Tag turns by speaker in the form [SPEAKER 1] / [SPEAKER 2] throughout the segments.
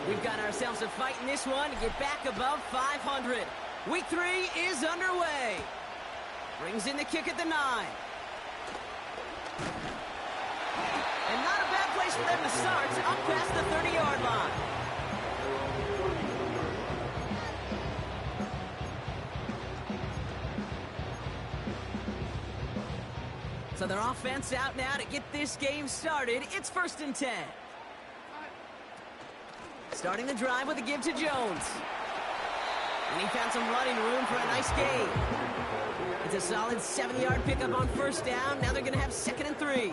[SPEAKER 1] We've got ourselves a fight in this one to get back above 500. Week 3 is underway. Brings in the kick at the 9. And not a bad place for them to start, up past the 30-yard line. So their offense out now to get this game started. It's 1st and 10. Starting the drive with a give to Jones. And he found some running room for a nice gain. It's a solid 7-yard pickup on 1st down. Now they're going to have 2nd and 3.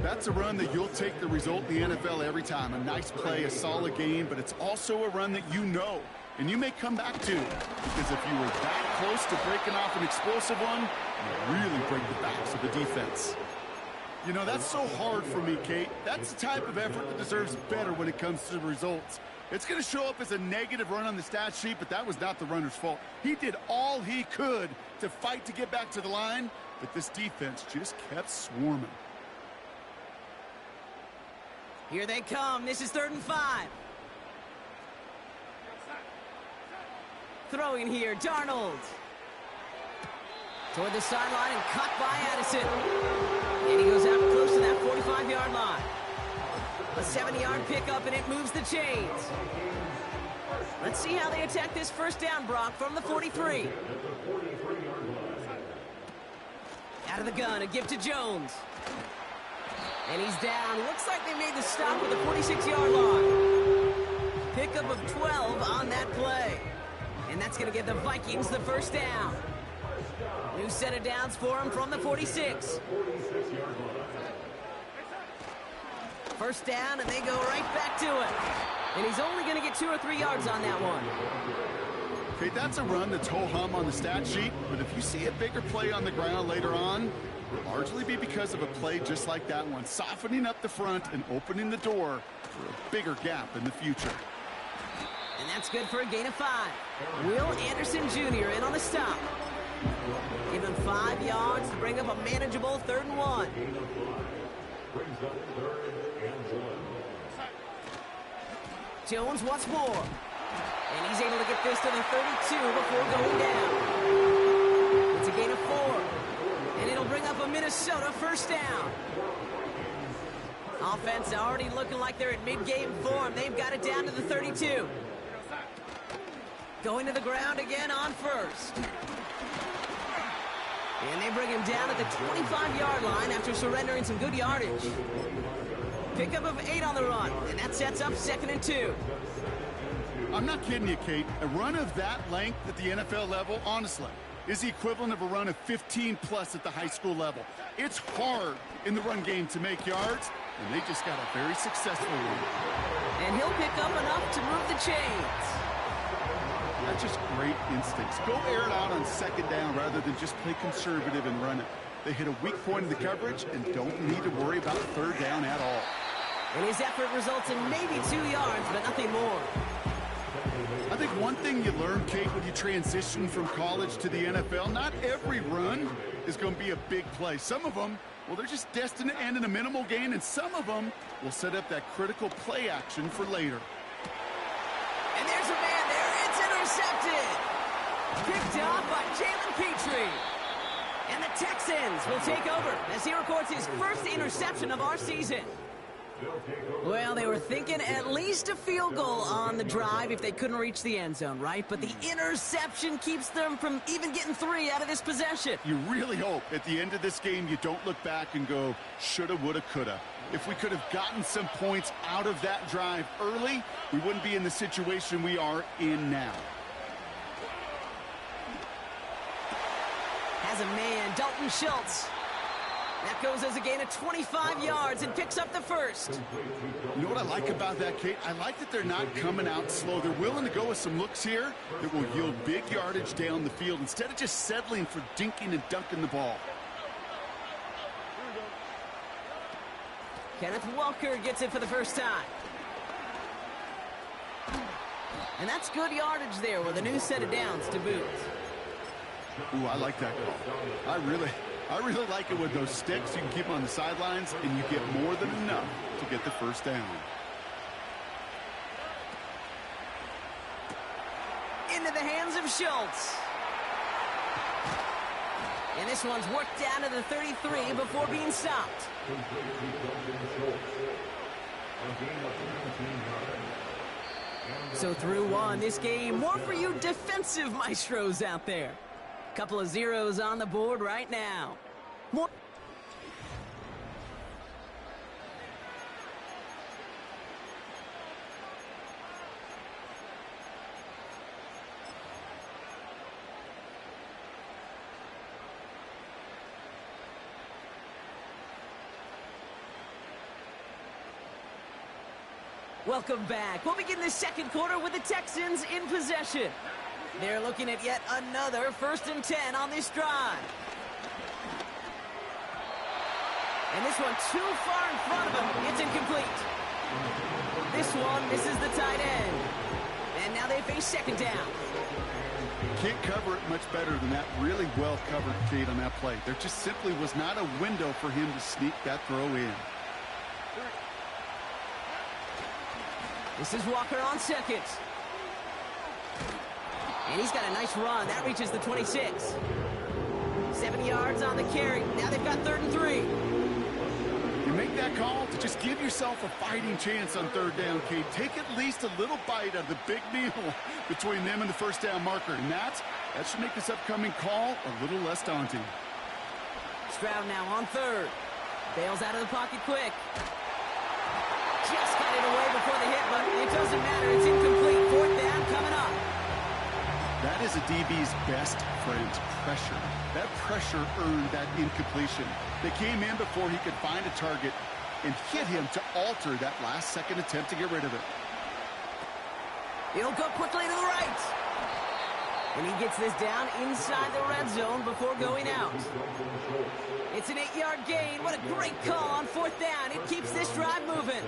[SPEAKER 2] That's a run that you'll take the result in the NFL every time. A nice play, a solid game, but it's also a run that you know and you may come back to. Because if you were that close to breaking off an explosive one, you really break the backs of the defense. You know, that's so hard for me, Kate. That's the type of effort that deserves better when it comes to the results. It's going to show up as a negative run on the stat sheet, but that was not the runner's fault. He did all he could to fight to get back to the line, but this defense just kept swarming.
[SPEAKER 1] Here they come. This is 3rd and 5. Throwing here, Darnold. Toward the sideline and caught by Addison. And he goes out close to that 45-yard line. A 70-yard pickup, and it moves the chains. Let's see how they attack this 1st down, Brock, from the 43. Out of the gun, a give to Jones. And he's down. Looks like they made the stop with the 46-yard line. Pickup of 12 on that play. And that's going to give the Vikings the 1st down. New set of downs for him from the 46. 1st down, and they go right back to it. And he's only going to get 2 or 3 yards on that one.
[SPEAKER 2] Okay, that's a run that's ho-hum on the stat sheet, but if you see a bigger play on the ground later on, it'll largely be because of a play just like that one, softening up the front and opening the door for a bigger gap in the future.
[SPEAKER 1] And that's good for a gain of 5. Will Anderson Jr. in on the stop. Give him 5 yards to bring up a manageable 3rd and 1. Jones once more. And he's able to get this to the 32 before going down. It's a gain of 4. And it'll bring up a Minnesota 1st down. Offense already looking like they're at mid-game form. They've got it down to the 32. Going to the ground again on 1st. And they bring him down at the 25-yard line after surrendering some good yardage. Pickup of 8 on the run, and that sets up 2nd and 2.
[SPEAKER 2] I'm not kidding you, Kate. A run of that length at the NFL level, honestly, is the equivalent of a run of 15-plus at the high school level. It's hard in the run game to make yards, and they just got a very successful one.
[SPEAKER 1] And he'll pick up enough to move the chains.
[SPEAKER 2] That's just great instincts. Go air it out on 2nd down rather than just play conservative and run it. They hit a weak point in the coverage and don't need to worry about 3rd down at all.
[SPEAKER 1] And his effort results in maybe 2 yards, but nothing more.
[SPEAKER 2] I think one thing you learn, Kate, when you transition from college to the NFL, not every run is going to be a big play. Some of them, well, they're just destined to end in a minimal gain, and some of them will set up that critical play action for later.
[SPEAKER 1] And there's a man there. It's intercepted. Picked off by Jalen Petrie. And the Texans will take over as he records his 1st interception of our season. Well, they were thinking at least a field goal on the drive if they couldn't reach the end zone, right? But the interception keeps them from even getting 3 out of this possession.
[SPEAKER 2] You really hope at the end of this game you don't look back and go, shoulda, woulda, coulda. If we could have gotten some points out of that drive early, we wouldn't be in the situation we are in now.
[SPEAKER 1] Has a man, Dalton Schultz. That goes as a gain of 25 yards and picks up the 1st.
[SPEAKER 2] You know what I like about that, Kate? I like that they're not coming out slow. They're willing to go with some looks here that will yield big yardage down the field instead of just settling for dinking and dunking the ball.
[SPEAKER 1] Kenneth Walker gets it for the 1st time. And that's good yardage there with a new set of downs to boot.
[SPEAKER 2] Ooh, I like that call. I really like it with those sticks. You can keep them on the sidelines, and you get more than enough to get the first down.
[SPEAKER 1] Into the hands of Schultz. And this one's worked down to the 33 before being stopped. So through one, this game, more for you defensive maestros out there. Couple of zeros on the board right now. More. Welcome back. We'll begin the second quarter with the Texans in possession. They're looking at yet another 1st and 10 on this drive. And this one too far in front of him. It's incomplete. This one misses the tight end. And now they face second down.
[SPEAKER 2] Can't cover it much better than that. Really well covered, Kate, on that play. There just simply was not a window for him to sneak that throw in.
[SPEAKER 1] This is Walker on second. And he's got a nice run. That reaches the 26. 7 yards on the carry. Now they've got 3rd and 3.
[SPEAKER 2] You make that call to just give yourself a fighting chance on 3rd down, Kate. Take at least a little bite out of the big meal between them and the first down marker. And that should make this upcoming call a little less daunting.
[SPEAKER 1] Stroud now on 3rd. Bails out of the pocket quick. Just got it away before the hit, but it doesn't matter. It's incomplete. 4th down coming up.
[SPEAKER 2] That is a DB's best friend, pressure. That pressure earned that incompletion. They came in before he could find a target and hit him to alter that last-second attempt to get rid of it.
[SPEAKER 1] He'll go quickly to the right. And he gets this down inside the red zone before going out. It's an 8-yard gain. What a great call on 4th down. It keeps this drive moving.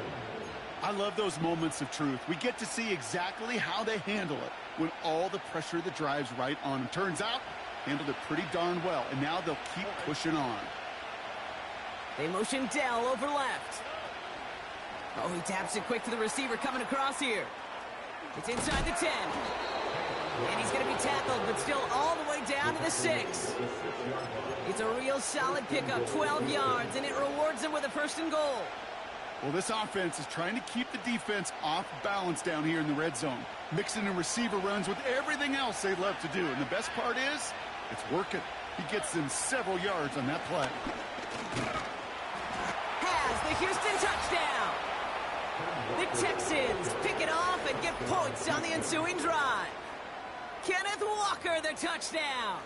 [SPEAKER 2] I love those moments of truth. We get to see exactly how they handle it when all the pressure that drives right on them. Turns out, handled it pretty darn well, and now they'll keep pushing on.
[SPEAKER 1] They motion Dell over left. Oh, he taps it quick to the receiver coming across here. It's inside the 10. And he's going to be tackled, but still all the way down to the 6. It's a real solid pickup, 12 yards, and it rewards him with a 1st and goal.
[SPEAKER 2] Well, this offense is trying to keep the defense off balance down here in the red zone, mixing in receiver runs with everything else they love to do. And the best part is, it's working. He gets them several yards on that play.
[SPEAKER 1] Has the Houston touchdown. The Texans pick it off and get points on the ensuing drive. Kenneth Walker, the touchdown.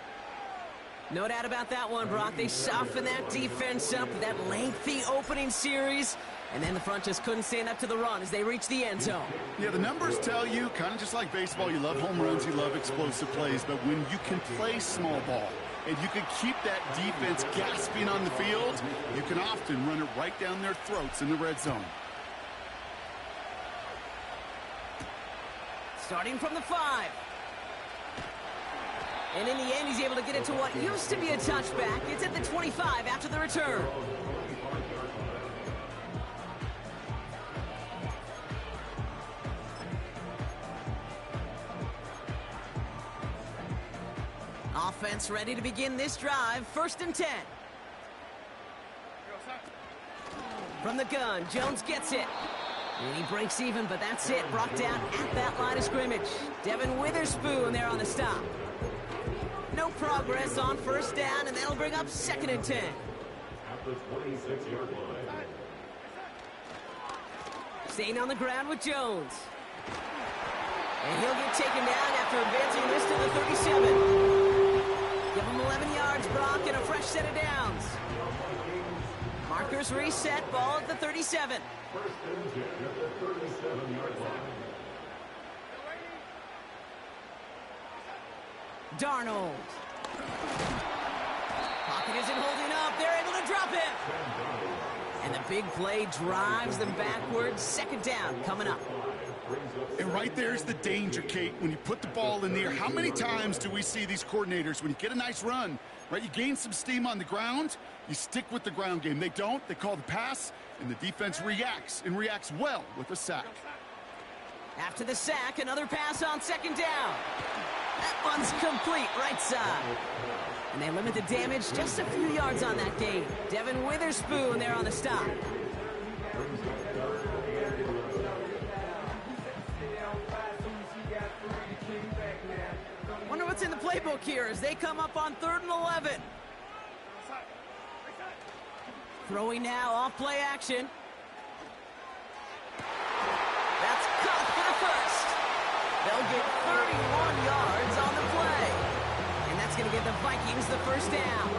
[SPEAKER 1] No doubt about that one, Brock. They softened that defense up with that lengthy opening series, and then the front just couldn't stand up to the run as they reached the end zone.
[SPEAKER 2] Yeah, the numbers tell you, kind of just like baseball, you love home runs, you love explosive plays, but when you can play small ball and you can keep that defense gasping on the field, you can often run it right down their throats in the red zone.
[SPEAKER 1] Starting from the 5. And in the end, he's able to get it to what used to be a touchback. It's at the 25 after the return. Offense ready to begin this drive. 1st and 10. From the gun, Jones gets it. And he breaks even, but that's it. Brought down at that line of scrimmage. Devin Witherspoon there on the stop. No progress on 1st down, and that'll bring up 2nd and 10.
[SPEAKER 3] At the 26-yard line.
[SPEAKER 1] Staying on the ground with Jones. And he'll get taken down after advancing this to the 37. Give him 11 yards, Brock, and a fresh set of downs. Markers reset, ball at the 37.
[SPEAKER 3] 1st and 10 at the 37-yard line.
[SPEAKER 1] Darnold. Pocket isn't holding up. They're able to drop him. And the big play drives them backwards. 2nd down coming up.
[SPEAKER 2] And right there's the danger, Kate, when you put the ball in the air. How many times do we see these coordinators, when you get a nice run, right? You gain some steam on the ground, you stick with the ground game. They don't, they call the pass, and the defense reacts, and reacts well with a sack.
[SPEAKER 1] After the sack, another pass on second down. That one's complete, right side. And they limit the damage just a few yards on that gain. Devin Witherspoon there on the stop. Wonder what's in the playbook here as they come up on 3rd and 11. Throwing now, off play action. That's caught for the first. They'll get 31 yards on the play. And that's going to give the Vikings the first down.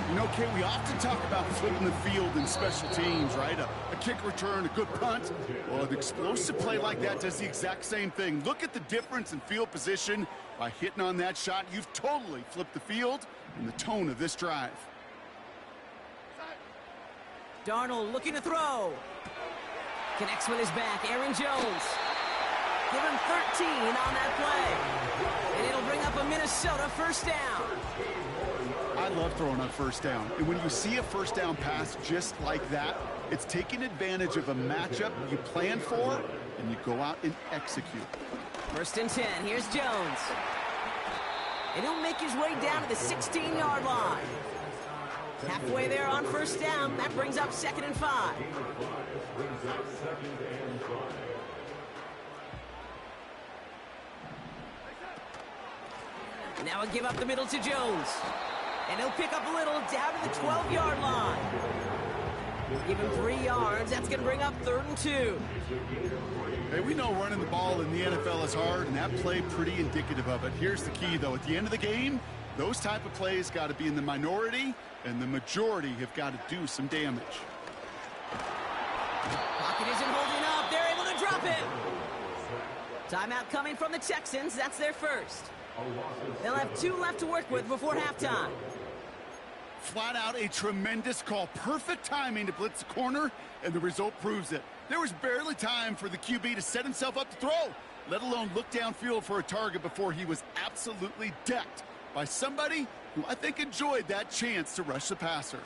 [SPEAKER 2] You know, Kate, we often talk about flipping the field in special teams, right? A kick return, a good punt. Well, an explosive play like that does the exact same thing. Look at the difference in field position. By hitting on that shot, you've totally flipped the field and the tone of this drive.
[SPEAKER 1] Darnold looking to throw. Connects with his back, Aaron Jones. Give him 13 on that play. And it'll bring up a Minnesota first down.
[SPEAKER 2] I love throwing on first down. And when you see a first down pass just like that, it's taking advantage of a matchup you plan for, and you go out and execute.
[SPEAKER 1] 1st and 10, here's Jones. And he'll make his way down to the 16-yard line. Halfway there on first down, that brings up 2nd and 5. Now he'll give up the middle to Jones. And he'll pick up a little down to the 12-yard line. Give him 3 yards. That's going to bring up 3rd and 2.
[SPEAKER 2] Hey, we know running the ball in the NFL is hard, and that play pretty indicative of it. Here's the key, though. At the end of the game, those type of plays got to be in the minority, and the majority have got to do some damage.
[SPEAKER 1] Pocket isn't holding up. They're able to drop it. Timeout coming from the Texans. That's their first. They'll have 2 left to work with before halftime.
[SPEAKER 2] Flat out a tremendous call. Perfect timing to blitz the corner, and the result proves it. There was barely time for the QB to set himself up to throw, let alone look downfield for a target before he was absolutely decked by somebody who I think enjoyed that chance to rush the passer.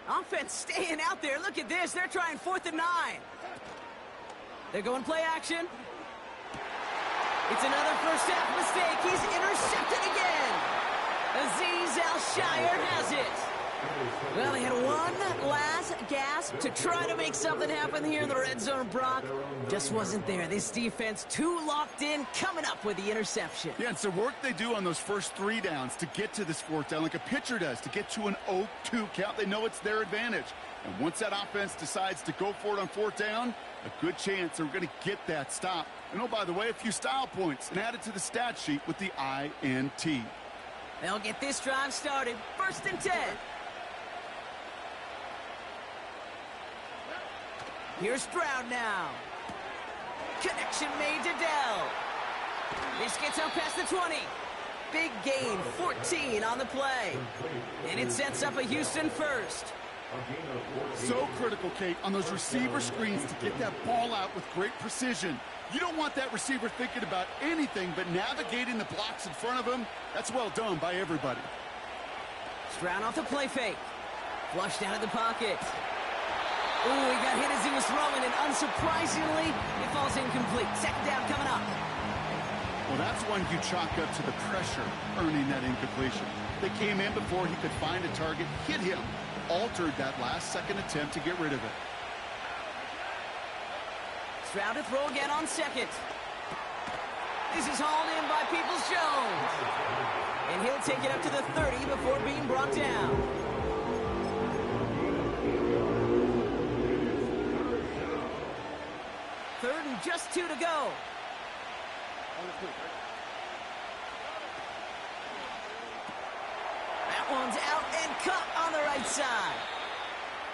[SPEAKER 1] Offense staying out there. Look at this. They're trying 4th and 9. They're going play action. It's another first half mistake. He's intercepted again. Azeez Al-Shaair has it. Well, they had one last gasp to try to make something happen here in the red zone, Brock. Just wasn't there. This defense too locked in, coming up with the interception.
[SPEAKER 2] Yeah, it's the work they do on those first 3 downs to get to this 4th down, like a pitcher does, to get to an 0-2 count. They know it's their advantage. And once that offense decides to go for it on 4th down, a good chance they're going to get that stop. And oh, by the way, a few style points and added to the stat sheet with the INT.
[SPEAKER 1] They'll get this drive started. 1st and 10. Here's Stroud now. Connection made to Dell. This gets up past the 20. Big gain, 14 on the play. And it sets up a Houston first.
[SPEAKER 2] So critical, Kate, on those receiver screens to get that ball out with great precision. You don't want that receiver thinking about anything but navigating the blocks in front of him. That's well done by everybody.
[SPEAKER 1] Stroud off the play fake. Flushed out of the pocket. Ooh, he got hit as he was throwing, and unsurprisingly, it falls incomplete. 2nd down coming up.
[SPEAKER 2] Well, that's one you chalk up to the pressure earning that incompletion. They came in before he could find a target, hit him, altered that last second attempt to get rid of it.
[SPEAKER 1] Stroud to throw again on 2nd. This is hauled in by Peoples-Jones. And he'll take it up to the 30 before being brought down. 3rd and just 2 to go. That one's out and cut on the right side.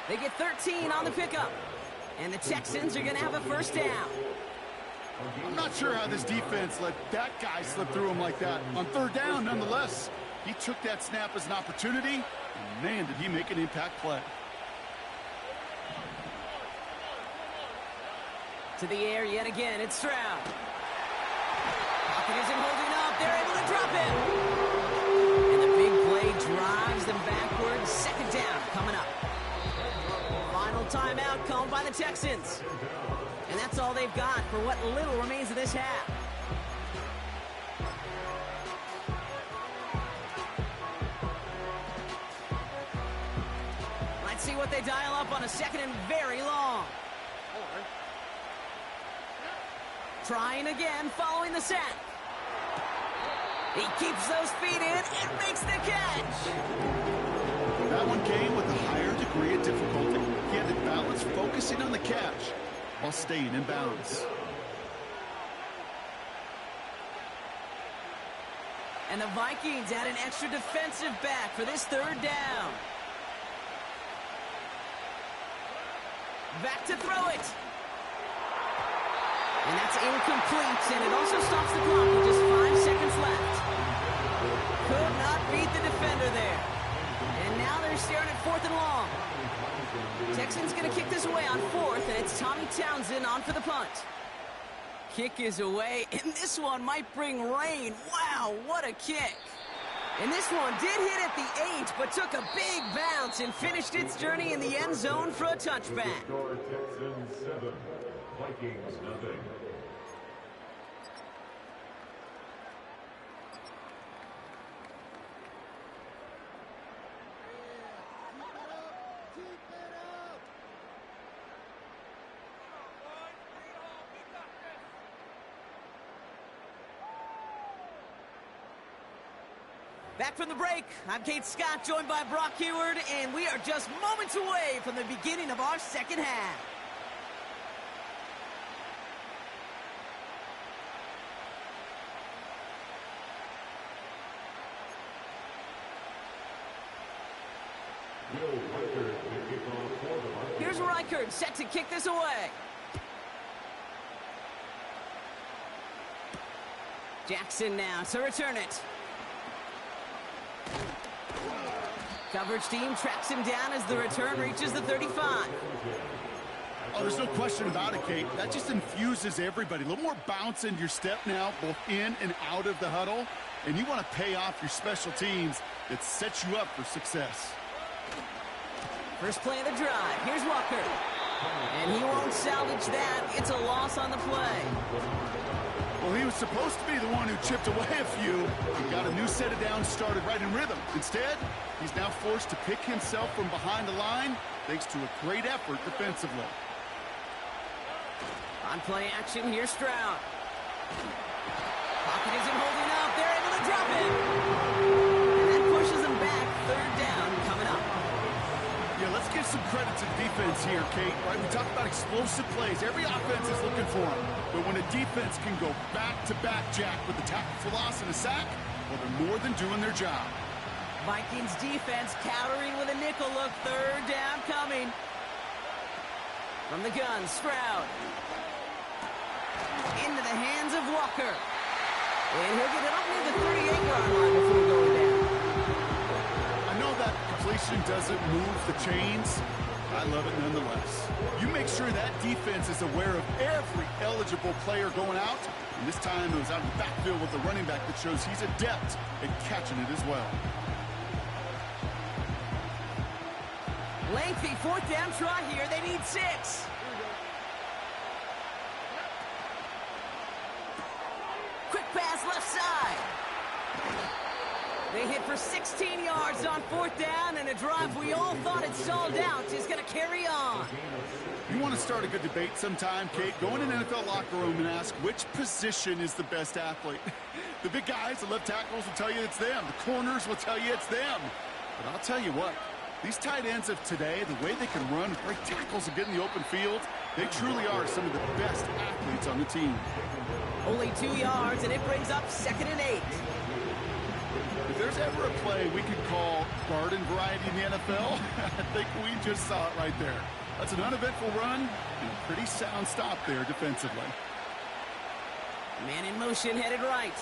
[SPEAKER 1] They get 13 on the pickup. And the Texans are going to have a first down.
[SPEAKER 2] I'm not sure how this defense let that guy slip through him like that. On 3rd down, nonetheless, he took that snap as an opportunity, and man, did he make an impact play.
[SPEAKER 1] To the air yet again, it's Stroud. Pocket isn't holding up. They're able to drop it. And the big play drives them backwards. Second down coming up. Final timeout called by the Texans. And that's all they've got for what little remains of this half. Let's see what they dial up on a second and very long. Trying again, following the set. He keeps those feet in and makes the catch.
[SPEAKER 2] That one came with a higher degree of difficulty. He had to balance focusing on the catch while staying in bounds.
[SPEAKER 1] And the Vikings add an extra defensive back for this third down. Back to throw it. And that's incomplete, and it also stops the clock with just 5 seconds left. Could not beat the defender there. And now they're staring at 4th and long. Texans going to kick this away on 4th, and it's Tommy Townsend on for the punt. Kick is away, and this one might bring rain. Wow, what a kick. And this one did hit at the 8, but took a big bounce and finished its journey in the end zone for a touchback.
[SPEAKER 3] Score Texans 7, Vikings nothing.
[SPEAKER 1] Back from the break, I'm Kate Scott, joined by Brock Heward, and we are just moments away from the beginning of our second half. Here's Reichard set to kick this away. Jackson now to return it. Coverage team tracks him down as the return reaches the 35.
[SPEAKER 2] Oh, there's no question about it, Kate. That just infuses everybody. A little more bounce into your step now, both in and out of the huddle. And you want to pay off your special teams that sets you up for success.
[SPEAKER 1] First play of the drive. Here's Walker. And he won't salvage that. It's a loss on the play.
[SPEAKER 2] Well, he was supposed to be the one who chipped away a few. He got a new set of downs started right in rhythm. Instead, he's now forced to pick himself from behind the line thanks to a great effort defensively.
[SPEAKER 1] On play action, here's Stroud. Pocket isn't holding up. They're able to drop it. And that pushes them back. Third down coming up.
[SPEAKER 2] Yeah, let's give some credit to the defense here, Kate. Right? We talk about explosive plays. Every offense is looking for them. But when a defense can go back-to-back, Jack, with a tackle for loss and a sack, well, they're more than doing their job.
[SPEAKER 1] Vikings defense countering with a nickel look. Third down coming. From the gun, Stroud. Into the hands of Walker. And he'll get it up near the 38-yard line before going down.
[SPEAKER 2] I know that completion doesn't move the chains. I love it nonetheless. You make sure that defense is aware of every eligible player going out. And this time it was out in the backfield with the running back that shows he's adept at catching it as well.
[SPEAKER 1] Lengthy fourth down try here. They need 6. Quick pass left side. They hit for 16 yards on fourth down, and a drive we all thought had stalled out is going to carry on.
[SPEAKER 2] You want to start a good debate sometime, Kate? Go in an NFL locker room and ask which position is the best athlete. The big guys, the left tackles will tell you it's them. The corners will tell you it's them. But I'll tell you what, these tight ends of today, the way they can run with great tackles and get in the open field, they truly are some of the best athletes on the team.
[SPEAKER 1] Only 2 yards, and it brings up 2nd and 8.
[SPEAKER 2] If there's ever a play we could call garden variety in the NFL, I think we just saw it right there. That's an uneventful run and a pretty sound stop there defensively.
[SPEAKER 1] Man in motion, headed right.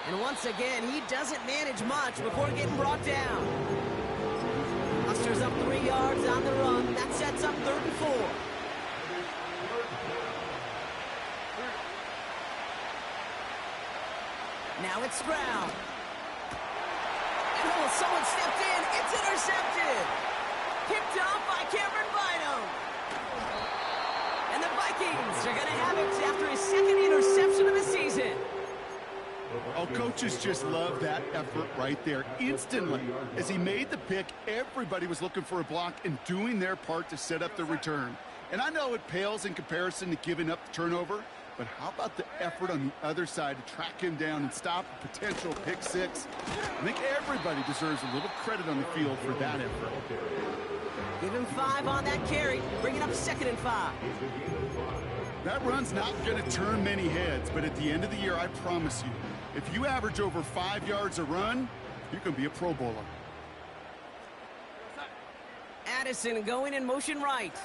[SPEAKER 1] And once again, he doesn't manage much before getting brought down. Musters up 3 yards on the run. That sets up 3rd and 4. Now it's Stroud. And oh, someone stepped in. It's intercepted. Picked off by Cameron Bynum. And the Vikings are going to have it after his second interception of the season.
[SPEAKER 2] Oh, coaches just love that effort right there. Instantly, as he made the pick, everybody was looking for a block and doing their part to set up the return. And I know it pales in comparison to giving up the turnover, but how about the effort on the other side to track him down and stop a potential pick six? I think everybody deserves a little credit on the field for that effort.
[SPEAKER 1] Give him 5 on that carry. Bring it up 2nd and 5.
[SPEAKER 2] That run's not going to turn many heads, but at the end of the year, I promise you, if you average over 5 yards a run, you can be a Pro Bowler.
[SPEAKER 1] Addison going in motion right.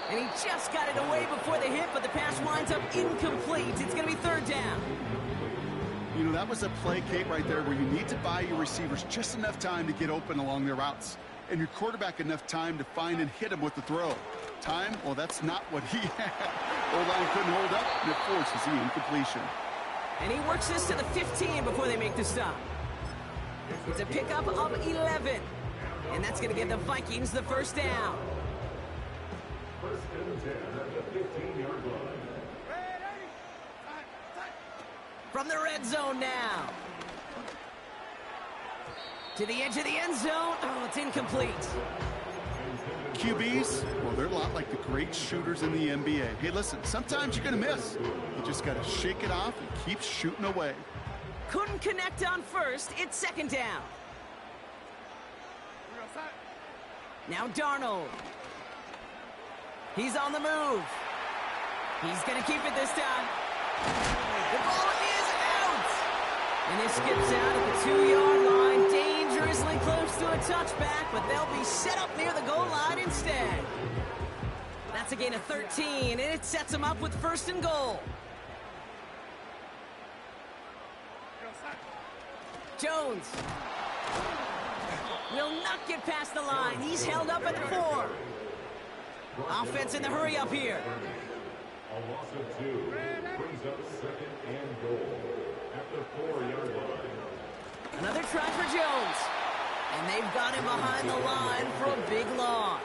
[SPEAKER 1] And he just got it away before the hit, but the pass winds up incomplete. It's going to be 3rd down.
[SPEAKER 2] You know, that was a play, Kate, right there where you need to buy your receivers just enough time to get open along their routes, and your quarterback enough time to find and hit him with the throw. Time? Well, that's not what he had. O-line couldn't hold up, and it forces the incompletion.
[SPEAKER 1] And he works this to the 15 before they make the stop. It's a pickup of 11. And that's going to give the Vikings the 1st down.
[SPEAKER 3] 1st and 10 at the 15-yard line.
[SPEAKER 1] From the red zone now. To the edge of the end zone. Oh, it's incomplete.
[SPEAKER 2] QBs, well, they're a lot like the great shooters in the NBA. Hey, listen, sometimes you're going to miss. You just got to shake it off and keep shooting away.
[SPEAKER 1] Couldn't connect on 1st. It's 2nd down. Now Darnold. He's on the move. He's going to keep it this time. The ball is out. And this skips out at the 2-yard line. Dangerously close to a touchback, but they'll be set up near the goal line instead. That's a gain of 13, and it sets them up with 1st and goal. Jones will not get past the line. He's held up at the 4. Offense in the hurry up here.
[SPEAKER 3] A loss of 2 brings up 2nd and goal at the 4-yard line.
[SPEAKER 1] Another try for Jones. And they've got him behind the line for a big loss.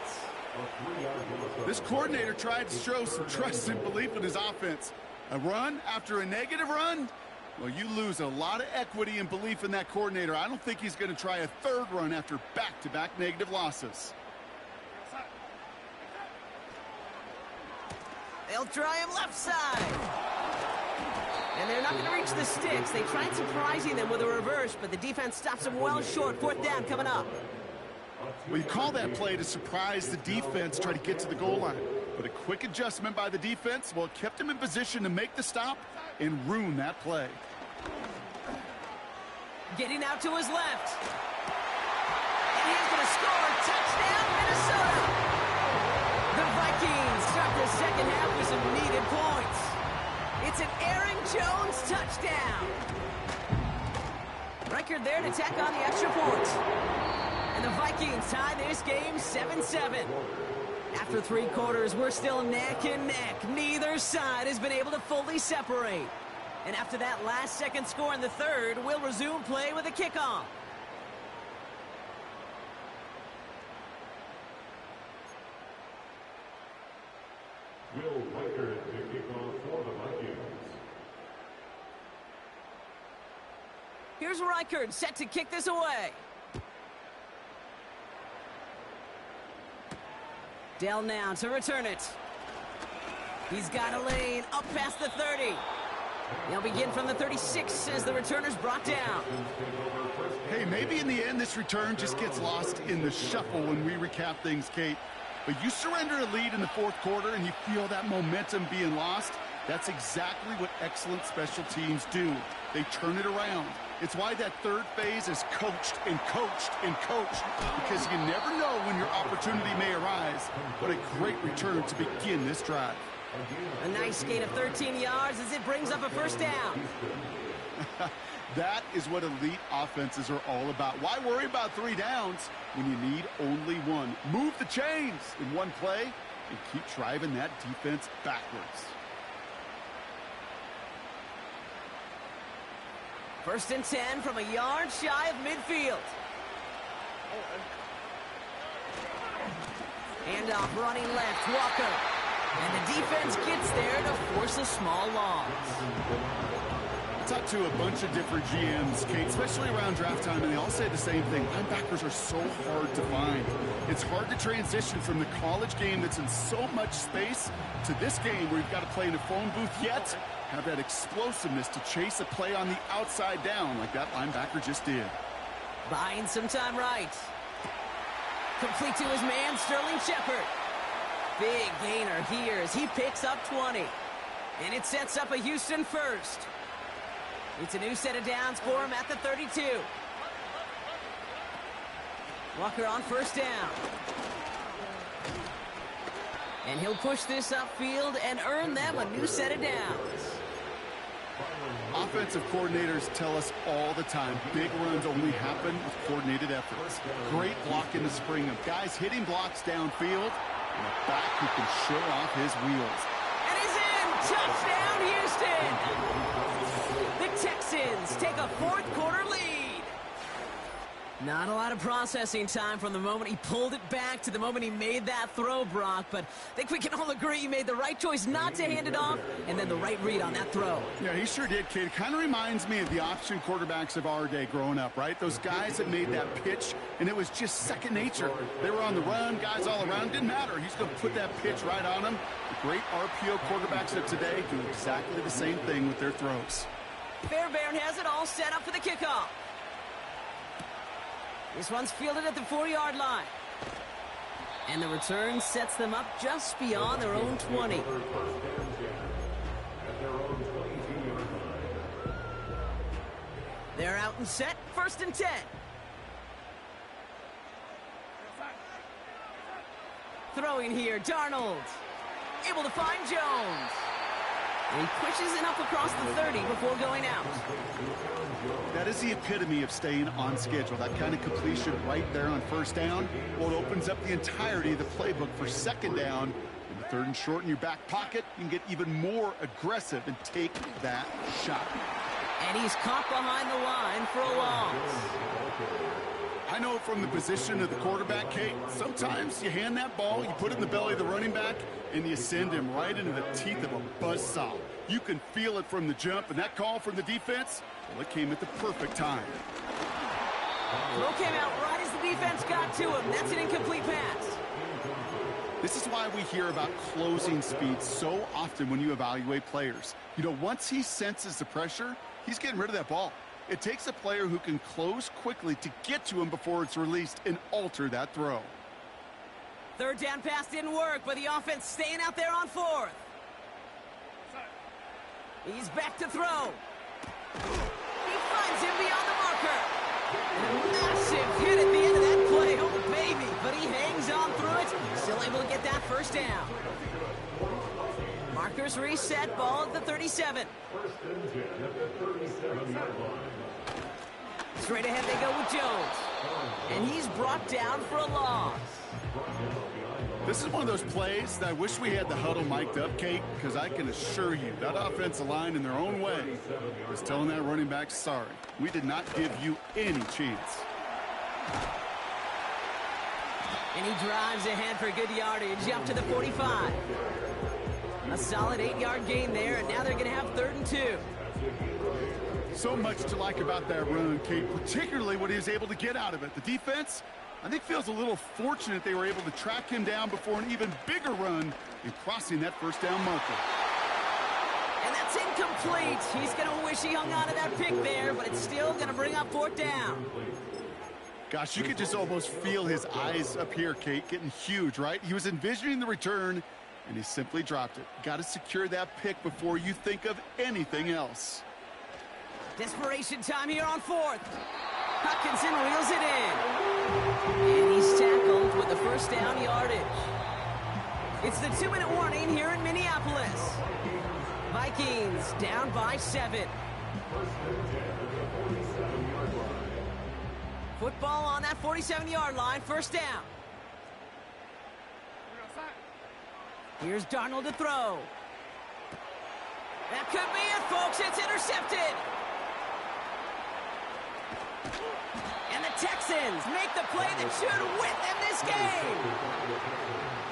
[SPEAKER 2] This coordinator tried to show some trust and belief in his offense. A run after a negative run? Well, you lose a lot of equity and belief in that coordinator. I don't think he's going to try a 3rd run after back-to-back negative losses.
[SPEAKER 1] They'll try him left side. And they're not going to reach the sticks. They tried surprising them with a reverse, but the defense stops them well short. 4th down coming up.
[SPEAKER 2] Well, you call that play to surprise the defense, try to get to the goal line. But a quick adjustment by the defense, well, it kept him in position to make the stop and ruin that play.
[SPEAKER 1] Getting out to his left. And he's going to score. Touchdown, Minnesota. The Vikings start the 2nd half with some needed points. It's an Aaron Jones touchdown. Record there to tack on the extra point. And the Vikings tie this game 7-7. After 3 quarters, we're still neck and neck. Neither side has been able to fully separate. And after that last-second score in the 3rd, we'll resume play with a kickoff.
[SPEAKER 3] Will Reichard to kick off for the Vikings.
[SPEAKER 1] Here's Reichard set to kick this away. Dell now to return it. He's got a lane up past the 30. They'll begin from the 36 as the returner's brought down.
[SPEAKER 2] Hey, maybe in the end this return just gets lost in the shuffle when we recap things, Kate. But you surrender a lead in the 4th quarter and you feel that momentum being lost. That's exactly what excellent special teams do. They turn it around. It's why that 3rd phase is coached and coached and coached, because you never know when your opportunity may arise. What a great return to begin this drive.
[SPEAKER 1] A nice gain of 13 yards as it brings up a 1st down.
[SPEAKER 2] That is what elite offenses are all about. Why worry about 3 downs when you need only 1? Move the chains in one play and keep driving that defense backwards.
[SPEAKER 1] First and 10 from a yard shy of midfield. Handoff running left, Walker. And the defense gets there to force a small loss.
[SPEAKER 2] Talked to a bunch of different GMs, Kate, especially around draft time, and they all say the same thing. Linebackers are so hard to find. It's hard to transition from the college game that's in so much space to this game where you've got to play in a phone booth, yet have that explosiveness to chase a play on the outside down like that linebacker just did.
[SPEAKER 1] Buying some time right. Complete to his man, Sterling Shepard. Big gainer here as he picks up 20. And it sets up a Houston first. It's a new set of downs for him at the 32. Walker on first down. And he'll push this upfield and earn them a new set of downs.
[SPEAKER 2] Offensive coordinators tell us all the time, big runs only happen with coordinated efforts. Great block in the spring of guys hitting blocks downfield, and a back who can show off his wheels.
[SPEAKER 1] And he's in! Touchdown, Houston! The Texans take a fourth quarter lead. Not a lot of processing time from the moment he pulled it back to the moment he made that throw, Brock, but I think we can all agree he made the right choice not to hand it off, and then the right read on that throw.
[SPEAKER 2] Yeah, he sure did, kid. It kind of reminds me of the option quarterbacks of our day growing up, right? Those guys that made that pitch, and it was just second nature. They were on the run, guys all around. Didn't matter. He's going to put that pitch right on them. The great RPO quarterbacks of today do exactly the same thing with their throws.
[SPEAKER 1] Fairbairn has it all set up for the kickoff. This one's fielded at the 4-yard line. And the return sets them up just beyond their own 20. They're out and set, first and 10. Throwing here, Darnold. Able to find Jones. And he pushes it up across the 30 before going out.
[SPEAKER 2] That is the epitome of staying on schedule. That kind of completion right there on first down. Well, it opens up the entirety of the playbook for second down. In the third and short in your back pocket, you can get even more aggressive and take that shot.
[SPEAKER 1] And he's caught behind the line for a loss.
[SPEAKER 2] I know from the position of the quarterback, Kate, sometimes you hand that ball, you put it in the belly of the running back, and you send him right into the teeth of a buzzsaw. You can feel it from the jump, and that call from the defense, well, it came at the perfect time.
[SPEAKER 1] Throw came out right as the defense got to him. That's an incomplete pass.
[SPEAKER 2] This is why we hear about closing speed so often when you evaluate players. You know, once he senses the pressure, he's getting rid of that ball. It takes a player who can close quickly to get to him before it's released and alter that throw.
[SPEAKER 1] Third down pass didn't work, but the offense staying out there on fourth. He's back to throw. He finds him beyond the marker. And a massive hit at the end of that play. Oh, baby. But he hangs on through it. Still able to get that first down. Markers reset, ball at the 37. Straight ahead they go with Jones. And he's brought down for a loss.
[SPEAKER 2] This is one of those plays that I wish we had the huddle mic'd up, Kate, because I can assure you that offensive line in their own way was telling that running back, sorry, we did not give you any chance.
[SPEAKER 1] And he drives ahead for good yardage up to the 45. A solid 8-yard gain there, and now they're going to have 3rd and 2.
[SPEAKER 2] So much to like about that run, Kate, particularly what he was able to get out of it. The defense, I think, feels a little fortunate they were able to track him down before an even bigger run in crossing that first down marker.
[SPEAKER 1] And that's incomplete. He's going to wish he hung on to that pick there, but it's still going to bring up 4th down.
[SPEAKER 2] Gosh, you could just almost feel his eyes up here, Kate, getting huge, right? He was envisioning the return, and he simply dropped it. Got to secure that pick before you think of anything else.
[SPEAKER 1] Desperation time here on 4th. Hutchinson reels it in. And he's tackled with the first down yardage. It's the 2-minute warning here in Minneapolis. Vikings down by 7. Football on that 47-yard line, first down. Here's Darnold to throw. That could be it, folks. It's intercepted. And the Texans make the play that should win them this game.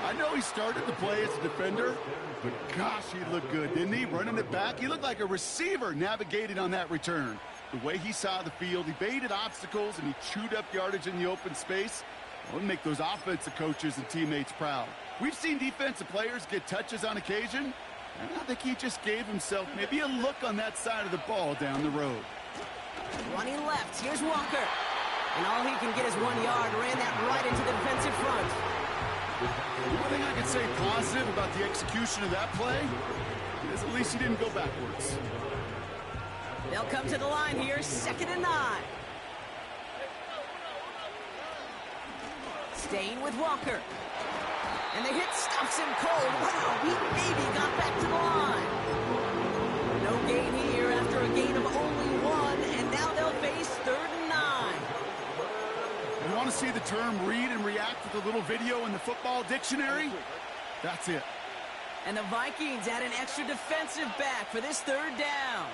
[SPEAKER 2] I know he started the play as a defender, but gosh, he looked good, didn't he? Running it back, he looked like a receiver navigating on that return. The way he saw the field, he baited obstacles, and he chewed up yardage in the open space. It would make those offensive coaches and teammates proud. We've seen defensive players get touches on occasion, and I think he just gave himself maybe a look on that side of the ball down the road.
[SPEAKER 1] Running left, here's Walker. And all he can get is 1 yard, ran that right into the defensive front.
[SPEAKER 2] The one thing I can say positive about the execution of that play is at least he didn't go backwards.
[SPEAKER 1] They'll come to the line here, 2nd and 9. Staying with Walker. And the hit stops him cold. Wow, he maybe got back to the line. No gain here after a gain of only 1, and now they'll face 3rd and 9.
[SPEAKER 2] You want to see the term read and react with a little video in the football dictionary? That's it.
[SPEAKER 1] And the Vikings add an extra defensive back for this 3rd down.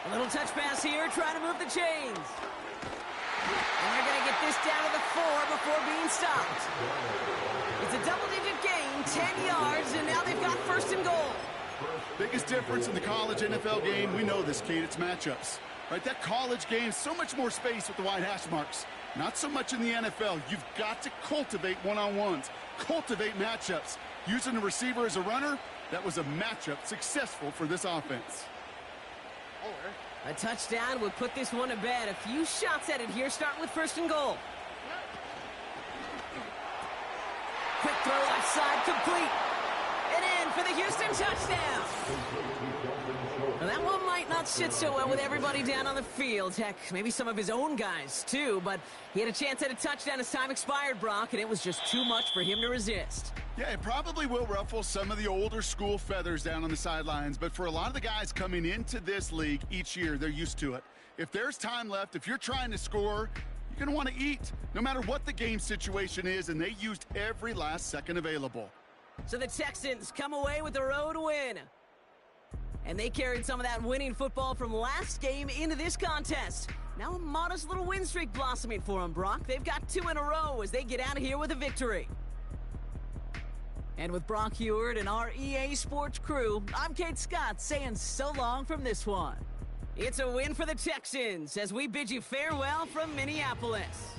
[SPEAKER 1] A little touch pass here, trying to move the chains. And they're going to get this down to the 4 before being stopped. It's a double-digit gain, 10 yards, and now they've got 1st and goal.
[SPEAKER 2] Biggest difference in the college NFL game, we know this, Kate, it's matchups. Right, that college game, so much more space with the wide hash marks. Not so much in the NFL. You've got to cultivate one-on-ones, cultivate matchups. Using the receiver as a runner, that was a matchup successful for this offense.
[SPEAKER 1] A touchdown would put this one to bed. A few shots at it here, starting with 1st and goal. Quick throw left side, complete. And in for the Houston touchdown. Well, that one might not sit so well with everybody down on the field. Heck, maybe some of his own guys, too. But he had a chance at a touchdown as time expired, Brock, and it was just too much for him to resist.
[SPEAKER 2] Yeah, it probably will ruffle some of the older school feathers down on the sidelines, but for a lot of the guys coming into this league each year, they're used to it. If there's time left, if you're trying to score, you're going to want to eat, no matter what the game situation is, and they used every last second available.
[SPEAKER 1] So the Texans come away with a road win. And they carried some of that winning football from last game into this contest. Now a modest little win streak blossoming for them, Brock. They've got 2 in a row as they get out of here with a victory. And with Brock Huard and our EA Sports crew, I'm Kate Scott saying so long from this one. It's a win for the Texans as we bid you farewell from Minneapolis.